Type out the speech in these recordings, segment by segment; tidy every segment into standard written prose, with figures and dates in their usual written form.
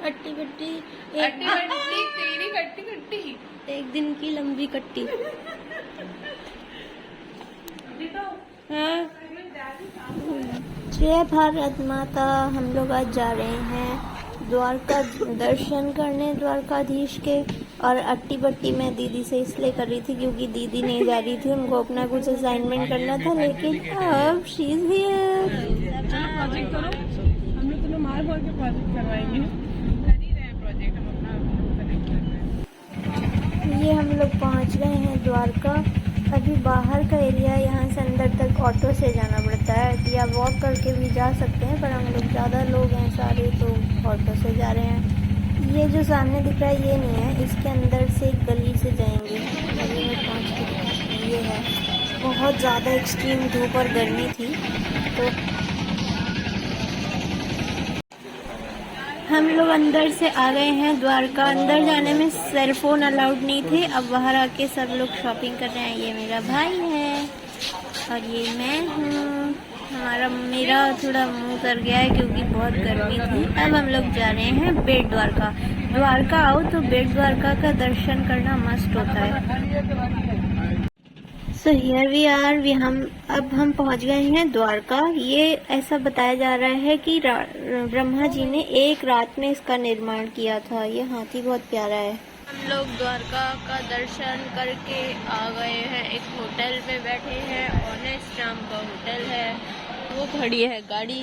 अट्टी बट्टी अट्टी बट्टी तेरी कट्टी कट्टी एक दिन की लंबी कट्टी। हाँ, जय भारत माता। हम लोग आज जा रहे हैं द्वारका दर्शन करने, द्वारकाधीश के। और अट्टी बट्टी मैं दीदी से इसलिए कर रही थी क्योंकि दीदी नहीं जा रही थी, उनको अपना कुछ असाइनमेंट करना था। लेकिन अब शी इज हियर। प्रोजेक्ट करो, हम लोग तुम्हें मार मार के प्रोजेक्ट करवाएंगे। कर ही रहे हैं प्रोजेक्ट, हम अपना कनेक्ट कर रहे हैं। ये हम लोग पहुंच गए हैं द्वारका। अभी बाहर का एरिया, यहाँ से अंदर तक ऑटो से जाना पड़ता है या वॉक करके भी जा सकते हैं, पर हम लोग ज़्यादा लोग हैं सारे तो ऑटो से जा रहे हैं। ये जो सामने दिख रहा है ये नहीं है, इसके अंदर से एक गली से जाएंगे। गली में पहुँच के ये है। बहुत ज़्यादा एक्सट्रीम धूप और गर्मी थी तो हम लोग अंदर से आ गए हैं द्वारका। अंदर जाने में सेलफोन अलाउड नहीं थे। अब बाहर आके सब लोग शॉपिंग कर रहे हैं। ये मेरा भाई है और ये मैं हूँ। मेरा थोड़ा मुंह कर गया है क्योंकि बहुत गर्मी थी। अब हम लोग जा रहे हैं बेट द्वारका। द्वारका आओ तो बेट द्वारका का दर्शन करना मस्ट होता है। So here we are. अब हम पहुंच गए हैं द्वारका। ये ऐसा बताया जा रहा है कि ब्रह्मा जी ने एक रात में इसका निर्माण किया था। ये हाथी बहुत प्यारा है। हम लोग द्वारका का दर्शन करके आ गए हैं। एक होटल में बैठे हैं, ऑनेस्ट नाम का होटल है। वो खड़ी है गाड़ी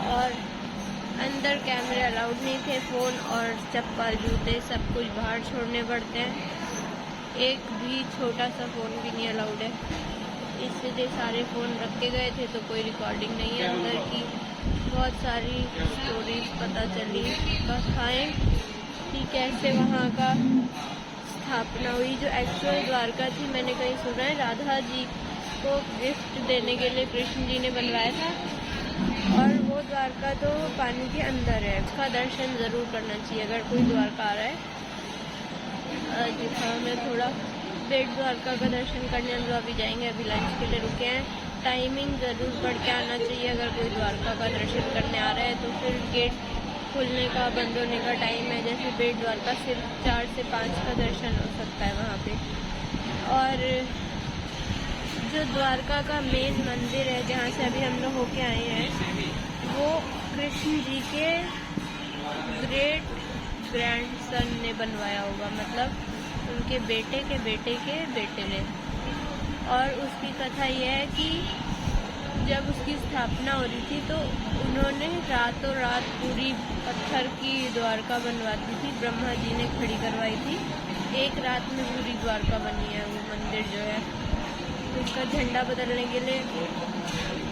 और अंदर कैमरे अलाउड नहीं थे। फ़ोन और चप्पल जूते सब कुछ बाहर छोड़ने पड़ते हैं। एक भी छोटा सा फ़ोन भी नहीं अलाउड है, इसलिए सारे फ़ोन रख के गए थे तो कोई रिकॉर्डिंग नहीं है अंदर की। बहुत सारी स्टोरीज पता चली, कथाएँ कि कैसे वहाँ का स्थापना हुई। जो एक्चुअल द्वारका थी, मैंने कहीं सुना है राधा जी को गिफ्ट देने के लिए कृष्ण जी ने बनवाया था। और वो द्वारका तो पानी के अंदर है, उसका दर्शन ज़रूर करना चाहिए अगर कोई द्वारका आ रहा है। मैं थोड़ा बेट द्वारका का दर्शन करने हम लोग अभी जाएंगे। अभी लंच के लिए रुके हैं। टाइमिंग ज़रूर पढ़ के आना चाहिए अगर कोई द्वारका का दर्शन करने आ रहा है तो। फिर गेट खुलने का, बंद होने का टाइम है। जैसे बेट द्वारका सिर्फ 4 से 5 का दर्शन हो सकता है वहाँ पे। और जो द्वारका का मेन मंदिर है जहाँ से अभी हम लोग होके आए हैं, वो कृष्ण जी के ग्रेट ग्रैंडसन ने बनवाया होगा, मतलब उनके बेटे के बेटे के बेटे ने। और उसकी कथा यह है कि जब उसकी स्थापना हो रही थी तो उन्होंने रातों रात पूरी पत्थर की द्वारका बनवा दी थी। ब्रह्मा जी ने खड़ी करवाई थी। एक रात में पूरी द्वारका बनी है वो मंदिर जो है। उसका झंडा बदलने के लिए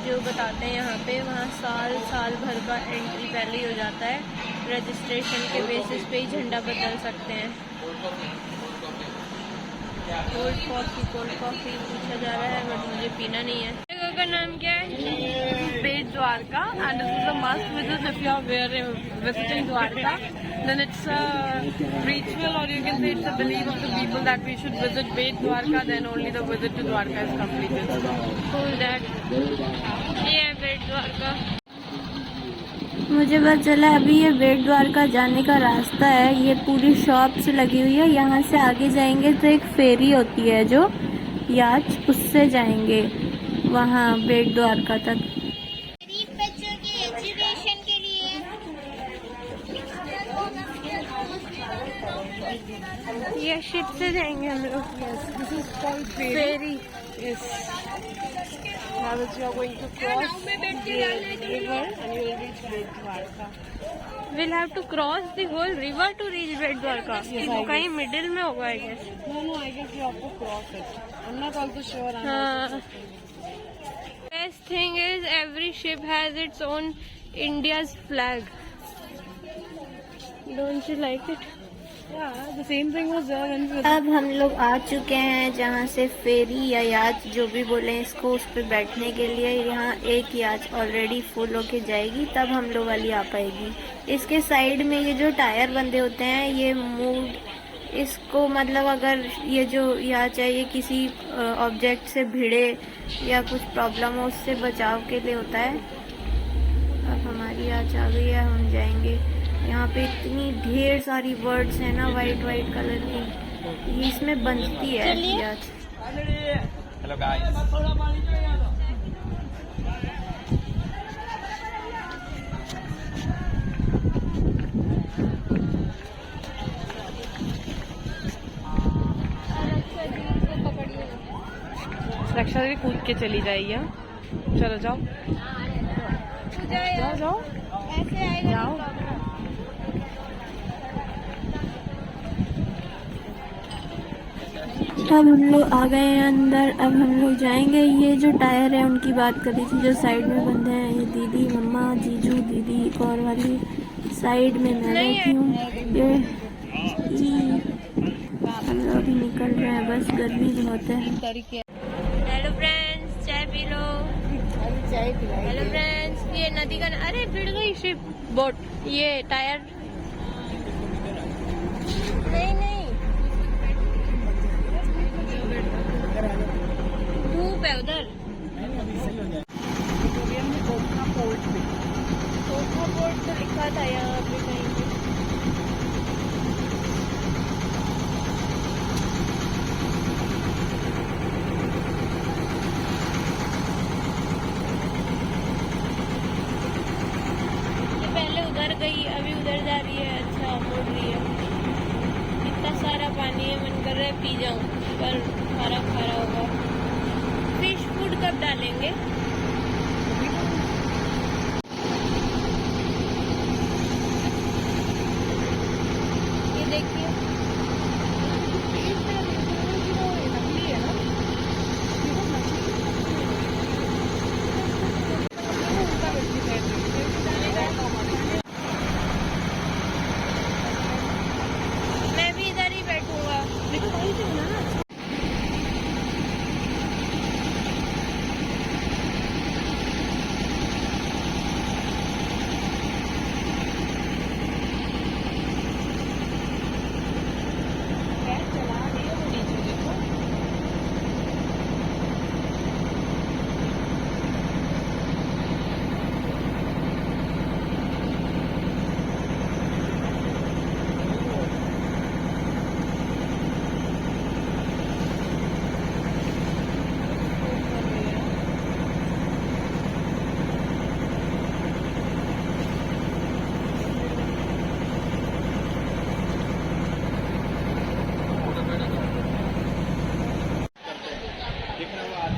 जो बताते हैं यहाँ पे, वहाँ साल भर का एंट्री पहले ही हो जाता है। रजिस्ट्रेशन के बेसिस पे ही झंडा बदल सकते हैं। कोल्ड कॉफ़ी पूछा जा रहा है बट मुझे पीना नहीं है। जगह का नाम क्या है? बेट Dwarka, and this is a must visit if you are visiting Dwarka. Then it's a ritual, or you can say it's a belief of the people that we should visit Bet Dwarka. Then only the visit to Dwarka is completed. Cool that. ये है बेट द्वारका। मुझे पता चला अभी ये बेट द्वारका जाने का रास्ता है। ये पूरी शॉप से लगी हुई है। यहाँ से आगे जाएंगे तो एक फेरी होती है जो याच, उससे जाएंगे वहाँ बेट द्वारका तक। गरीब बच्चों के एजुकेशन के लिए ये शिप से जाएंगे हम लोग। This is called Pheri. Yes. Now that you are going to cross the river and you will reach Bet Dwarka. We'll have to cross the whole river to reach बेट द्वारका। कहीं middle में होगा I guess. No, I guess you have to cross it. I'm not also sure. हाँ। Best thing is every ship has its own India's flag. Don't you like it? Yeah, the same thing was there when we अब हम लोग आ चुके हैं जहाँ से फेरी या याच जो भी बोले इसको, उस पर बैठने के लिए। यहाँ एक याच ऑलरेडी फुल होके जाएगी, तब हम लोग वाली आ पाएगी। इसके साइड में ये जो टायर बंधे होते हैं, ये मूव इसको, मतलब अगर ये जो याच है ये किसी ऑब्जेक्ट से भिड़े या कुछ प्रॉब्लम हो उससे बचाव के लिए होता है। अब हमारी याच आ गई है, हम जाएंगे। यहाँ पे इतनी ढेर सारी बर्ड्स हैं ना, वाइट वाइट कलर की, ये इसमें बनती है ऐसी आज। हेलो गाइस, रक्षा भी कूद के चली जाएगी। चलो जाओ जाओ जाओ ऐसे आएगा जाओ। अब हम लोग आ गए हैं अंदर। अब हम लोग जाएंगे। ये जो टायर है उनकी बात कर रही थी, जो साइड में बंधे हैं, ये दीदी, मम्मा, जीजू, दीदी, एक और वाली साइड में मैं बैठी हूँ। हम लोग अभी निकल रहे हैं, बस गर्मी बहुत है। हेलो फ्रेंड्स, चाय पी लो। हेलो फ्रेंड्स, ये नदी का अरे भिड़ गई शिप बोट, ये टायर नहीं नहीं धूप है उधर। कोका पोर्ट तो लिखा था यहाँ पे कहीं पे। पहले उधर गई, अभी उधर जा रही है। अच्छा, मुड़ रही है। इतना सारा पानी है, मन कर रहा है पी जाऊं, पर खारा खारा होगा। फिश फूड कब डालेंगे? ये देखिए, मैं भी इधर ही बैठूंगा।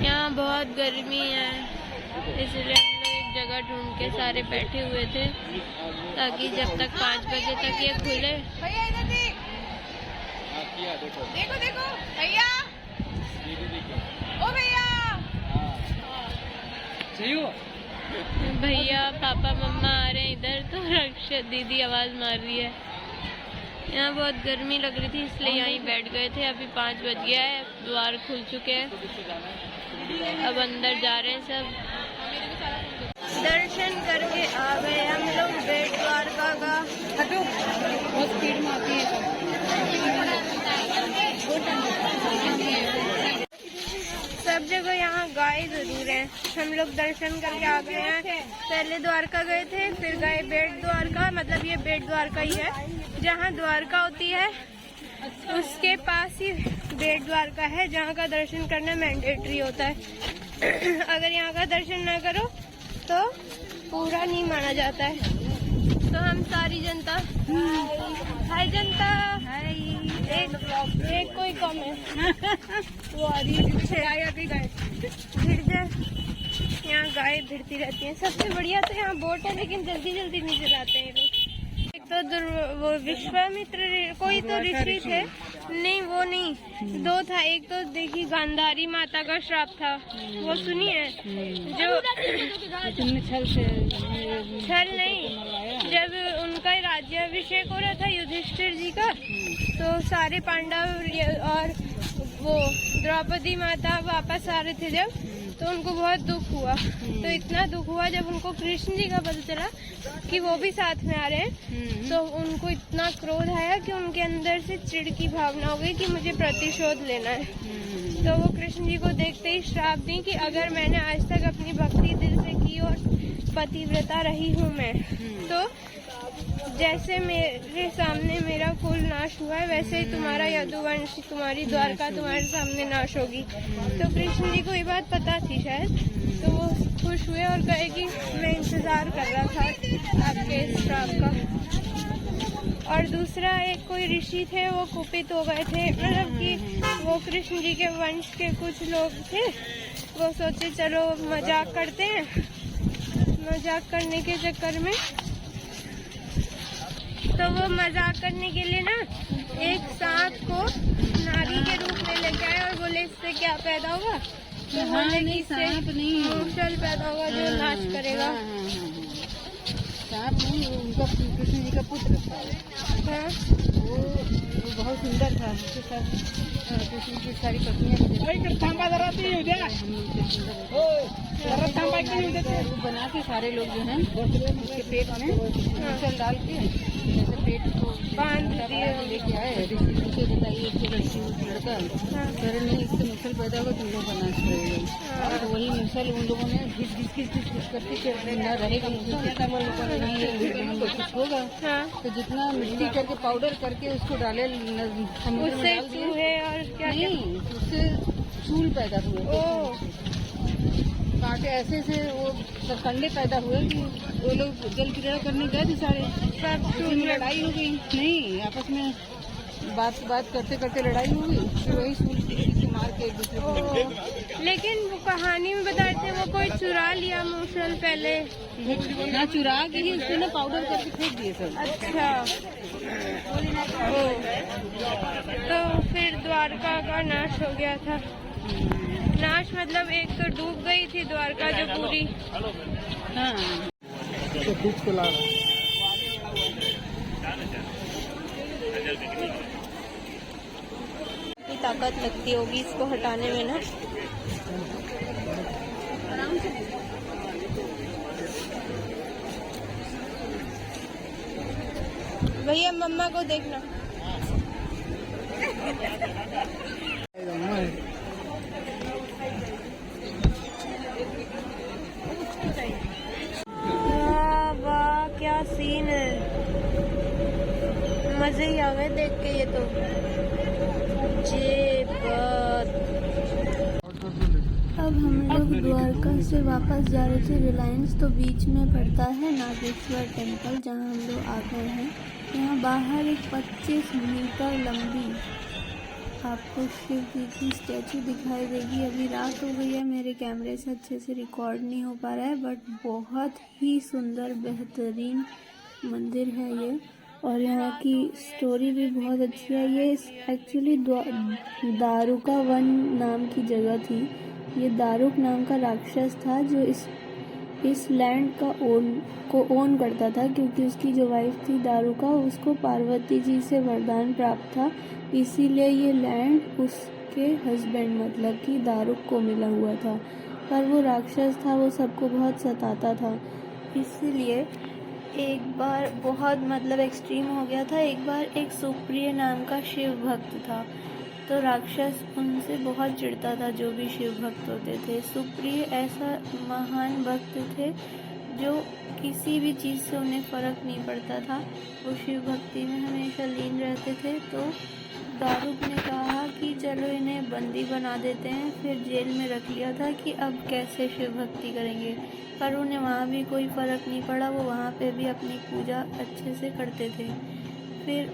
यहाँ बहुत गर्मी है, इसलिए हम लोग एक जगह ढूंढ के सारे बैठे हुए थे, ताकि जब तक 5 बजे तक ये खुले। भैया इधर देख, देखो देखो भैया, ओ भैया, भैया पापा मम्मा आ रहे हैं इधर, तो रक्षा दीदी आवाज मार रही है। यहाँ बहुत गर्मी लग रही थी, इसलिए यहीं बैठ गए थे। अभी 5 बज गया है, द्वार खुल चुके हैं। अब अंदर जा रहे हैं सब। दर्शन करके आ गए हम लोग बेट द्वारका का। बहुत स्पीड में आती है। सब जगह यहाँ गाय जरूर है। हम लोग दर्शन करके आ गए हैं। पहले द्वारका गए थे, फिर गए बेट द्वारका, मतलब ये बेट द्वारका ही है। जहाँ द्वारका होती है उसके पास ही बेट द्वारका है, जहाँ का दर्शन करना मैंडेटरी होता है। अगर यहाँ का दर्शन ना करो तो पूरा नहीं माना जाता है। तो हम सारी जनता, हाय जनता, एक कोई कम है, वो आ रही है भिड़ जाए। यहाँ गाय भिड़ती रहती हैं। सबसे बढ़िया तो यहाँ बोट है, लेकिन जल्दी जल्दी नहीं चलाते हैं ये लोग। तो वो विश्वामित्र कोई तो ऋषि थे, नहीं वो नहीं, 2 था। एक तो देखिए गांधारी माता का श्राप था, वो सुनी है? जो छल नहीं, जब उनका राज्याभिषेक हो रहा था युधिष्ठिर जी का, तो सारे पांडव और वो द्रौपदी माता वापस आ रहे थे जब, तो उनको बहुत दुख हुआ। तो इतना दुख हुआ जब उनको कृष्ण जी का पता चला कि वो भी साथ में आ रहे हैं, तो उनको इतना क्रोध आया कि उनके अंदर से चिढ़ की भावना हो गई कि मुझे प्रतिशोध लेना है। तो वो कृष्ण जी को देखते ही श्राप दी कि अगर मैंने आज तक अपनी भक्ति दिल से की और पतिव्रता रही हूँ मैं, तो जैसे मेरे सामने मेरा कुल नाश हुआ है वैसे ही तुम्हारा यदुवंश, तुम्हारी द्वारका तुम्हारे सामने नाश होगी। तो कृष्ण जी को ये बात पता थी शायद, तो वो खुश हुए और कहे कि मैं इंतजार कर रहा था आपके इस श्राप का। और दूसरा एक कोई ऋषि थे, वो कुपित हो गए थे, मतलब कि वो कृष्ण जी के वंश के कुछ लोग थे, वो सोचे चलो मजाक करते हैं। मजाक करने के चक्कर में तो वो मजाक करने के लिए ना एक सांप को नारी के रूप में लेके आए और बोले इससे क्या पैदा होगा, तो बोले कि इससे मूसल पैदा होगा जो नाश करेगा। सांप नहीं, वो उनका कृष्ण जी का पुत्र था। हाँ, वो बहुत सुंदर था, उसके साथ कृष्ण की सारी पत्नियां बना के सारे लोग जो हैं उसके पेट में मूसल डाल के जैसे पेट को बांध दिए। लेके आए। ऋषि से बताइए कि लड़का कह रहे नहीं, इससे मूसल पैदा होगा तुम लोग का नाश करेगा। तो वही मूसल उन लोगों ने घिस घिस घिस घिस घिस करके न रहेगा मूसल, नहीं कुछ होगा। तो जितना मिट्टी करके पाउडर करके उसको डाले समुद्र में डाल दिए। चूहे और क्या नहीं, उससे चूल पैदा हुए, कांटे ऐसे से वो कंडे पैदा हुए कि वो लोग जल क्रीड़ा करने गए थे सारे, सब में लड़ाई हो गई। नहीं, आपस में बात करते करते लड़ाई हो गई, फिर वही सूल से मार के एक दूसरे को। लेकिन वो कहानी में बताए थे वो कोई चुरा लिया मूसल पहले। ना चुरा के ही उसको ना पाउडर करके फेंक दिए सब। अच्छा, तो फिर द्वारका का नाश हो गया था। नाश मतलब एक तो डूब गई थी द्वारका जो पूरी। हाँ, तो बीच को ला की ताकत लगती होगी इसको हटाने में ना। भैया मम्मा को देखना। वाह वाह क्या सीन है, मजे ही आ गए देख के। ये तो अब हम लोग द्वारका से वापस जा रहे थे रिलायंस, तो बीच में पड़ता है नागेश्वर टेम्पल जहाँ हम लोग आ गए हैं। यहाँ बाहर एक 25 मीटर लंबी आपको शिव जी की स्टैचू दिखाई देगी। अभी रात हो गई है, मेरे कैमरे से अच्छे से रिकॉर्ड नहीं हो पा रहा है, बट बहुत ही सुंदर बेहतरीन मंदिर है ये। और यहाँ की स्टोरी भी बहुत अच्छी है। ये एक्चुअली दारुका वन नाम की जगह थी। ये दारुक नाम का राक्षस था जो इस लैंड का ओन करता था, क्योंकि उसकी जो वाइफ थी दारुका, उसको पार्वती जी से वरदान प्राप्त था, इसीलिए ये लैंड उसके हस्बैंड मतलब कि दारुक को मिला हुआ था। पर वो राक्षस था, वो सबको बहुत सताता था, इसीलिए एक बार बहुत मतलब एक्सट्रीम हो गया था। एक बार एक सुप्रिय नाम का शिव भक्त था, तो राक्षस उनसे बहुत चिढ़ता था जो भी शिव भक्त होते थे। सुप्रिय ऐसा महान भक्त थे जो किसी भी चीज़ से उन्हें फ़र्क नहीं पड़ता था, वो शिव भक्ति में हमेशा लीन रहते थे। तो दारुक ने कहा कि चलो इन्हें बंदी बना देते हैं, फिर जेल में रख लिया था कि अब कैसे शिव भक्ति करेंगे। पर उन्हें वहाँ भी कोई फ़र्क नहीं पड़ा, वो वहाँ पे भी अपनी पूजा अच्छे से करते थे। फिर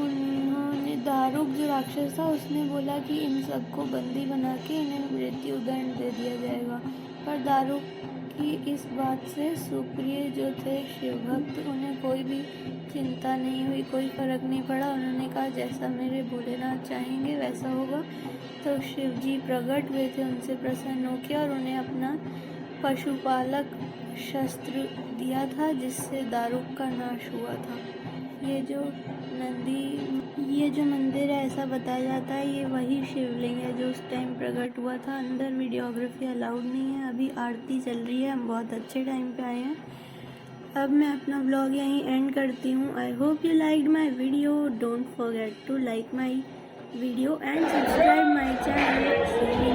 उन्होंने दारुक जो राक्षस था उसने बोला कि इन सबको बंदी बना के इन्हें मृत्यु दंड दे दिया जाएगा। पर दारुक की इस बात से सुप्रिय जो थे शिव भक्त, उन्हें कोई भी चिंता नहीं हुई, कोई फ़र्क नहीं पड़ा। उन्होंने कहा जैसा मेरे भोलेनाथ चाहेंगे वैसा होगा। तो शिव जी प्रकट हुए थे, उनसे प्रसन्न होकर, और उन्हें अपना पशुपालक शस्त्र दिया था जिससे दारुक का नाश हुआ था। ये जो मंदिर है ऐसा बताया जाता है ये वही शिवलिंग है जो उस टाइम प्रकट हुआ था। अंदर वीडियोग्राफी अलाउड नहीं है, अभी आरती चल रही है, हम बहुत अच्छे टाइम पे आए हैं। अब मैं अपना व्लॉग यहीं एंड करती हूँ। I hope you liked my video. Don't forget to like my video and subscribe my channel.